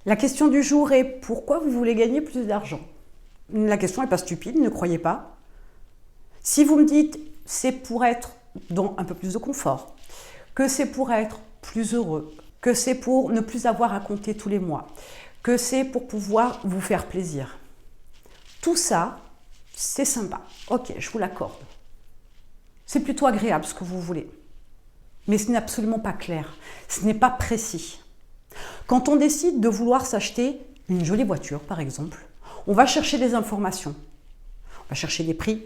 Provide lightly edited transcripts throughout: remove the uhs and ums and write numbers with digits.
La question du jour est pourquoi vous voulez gagner plus d'argent? La question n'est pas stupide, ne croyez pas. Si vous me dites c'est pour être dans un peu plus de confort, que c'est pour être plus heureux, que c'est pour ne plus avoir à compter tous les mois, que c'est pour pouvoir vous faire plaisir, tout ça, c'est sympa. Ok, je vous l'accorde. C'est plutôt agréable ce que vous voulez. Mais ce n'est absolument pas clair, ce n'est pas précis. Quand on décide de vouloir s'acheter une jolie voiture, par exemple, on va chercher des informations. On va chercher des prix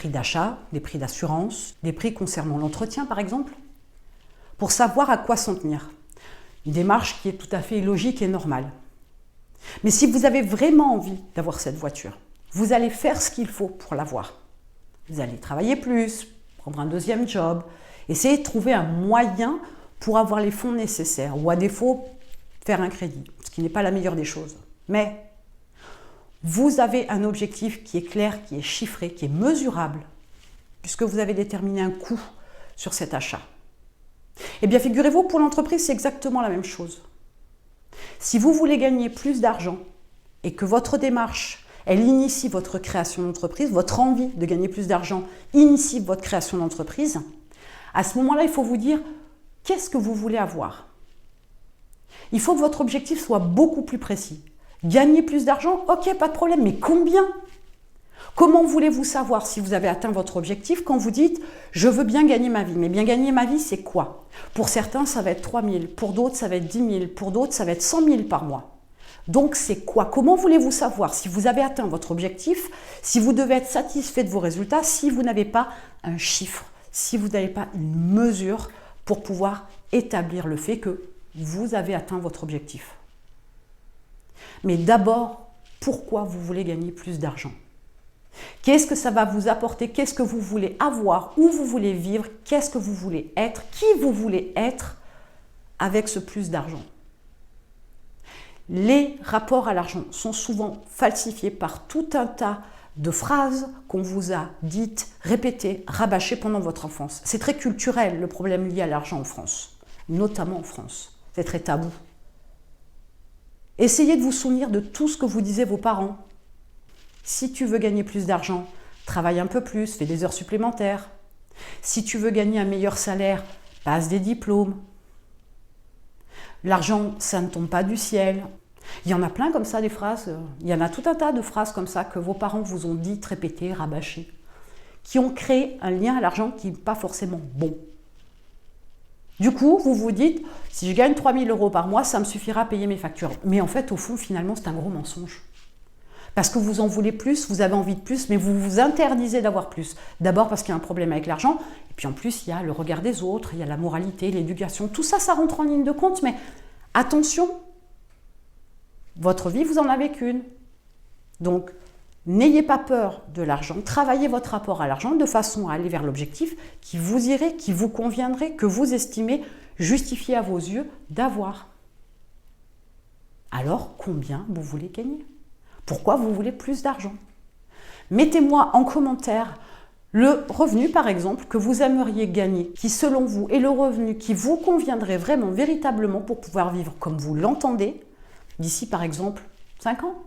d'achat, des prix d'assurance, des prix concernant l'entretien, par exemple, pour savoir à quoi s'en tenir. Une démarche qui est tout à fait logique et normale. Mais si vous avez vraiment envie d'avoir cette voiture, vous allez faire ce qu'il faut pour l'avoir. Vous allez travailler plus, prendre un deuxième job, essayer de trouver un moyen pour avoir les fonds nécessaires, ou à défaut, faire un crédit, ce qui n'est pas la meilleure des choses. Mais vous avez un objectif qui est clair, qui est chiffré, qui est mesurable, puisque vous avez déterminé un coût sur cet achat. Eh bien, figurez-vous, pour l'entreprise, c'est exactement la même chose. Si vous voulez gagner plus d'argent et que votre démarche, elle initie votre création d'entreprise, votre envie de gagner plus d'argent initie votre création d'entreprise, à ce moment-là, il faut vous dire qu'est-ce que vous voulez avoir. Il faut que votre objectif soit beaucoup plus précis. Gagner plus d'argent, ok, pas de problème, mais combien? Comment voulez-vous savoir si vous avez atteint votre objectif quand vous dites « je veux bien gagner ma vie ». Mais bien gagner ma vie, c'est quoi? Pour certains, ça va être 3 000, pour d'autres, ça va être 10 000, pour d'autres, ça va être 100 000 par mois. Donc, c'est quoi? Comment voulez-vous savoir si vous avez atteint votre objectif, si vous devez être satisfait de vos résultats, si vous n'avez pas un chiffre, si vous n'avez pas une mesure pour pouvoir établir le fait que vous avez atteint votre objectif? Mais d'abord, pourquoi vous voulez gagner plus d'argent? Qu'est-ce que ça va vous apporter? Qu'est-ce que vous voulez avoir? Où vous voulez vivre? Qu'est-ce que vous voulez être? Qui vous voulez être avec ce plus d'argent? Les rapports à l'argent sont souvent falsifiés par tout un tas de phrases qu'on vous a dites, répétées, rabâchées pendant votre enfance. C'est très culturel, le problème lié à l'argent en France, notamment en France. C'est très tabou. Essayez de vous souvenir de tout ce que vous disaient vos parents. Si tu veux gagner plus d'argent, travaille un peu plus, fais des heures supplémentaires. Si tu veux gagner un meilleur salaire, passe des diplômes. L'argent, ça ne tombe pas du ciel. Il y en a plein comme ça, des phrases. Il y en a tout un tas de phrases comme ça que vos parents vous ont dites, répétées, rabâchées, qui ont créé un lien à l'argent qui n'est pas forcément bon. Du coup, vous vous dites, si je gagne 3 000 € par mois, ça me suffira à payer mes factures. Mais en fait, au fond, finalement, c'est un gros mensonge. Parce que vous en voulez plus, vous avez envie de plus, mais vous vous interdisez d'avoir plus. D'abord parce qu'il y a un problème avec l'argent, et puis en plus, il y a le regard des autres, il y a la moralité, l'éducation. Tout ça, ça rentre en ligne de compte, mais attention, votre vie, vous en avez qu'une. Donc, n'ayez pas peur de l'argent, travaillez votre rapport à l'argent de façon à aller vers l'objectif qui vous irait, qui vous conviendrait, que vous estimez justifié à vos yeux d'avoir. Alors, combien vous voulez gagner? Pourquoi vous voulez plus d'argent? Mettez-moi en commentaire le revenu, par exemple, que vous aimeriez gagner, qui selon vous est le revenu qui vous conviendrait vraiment, véritablement, pour pouvoir vivre comme vous l'entendez, d'ici par exemple 5 ans.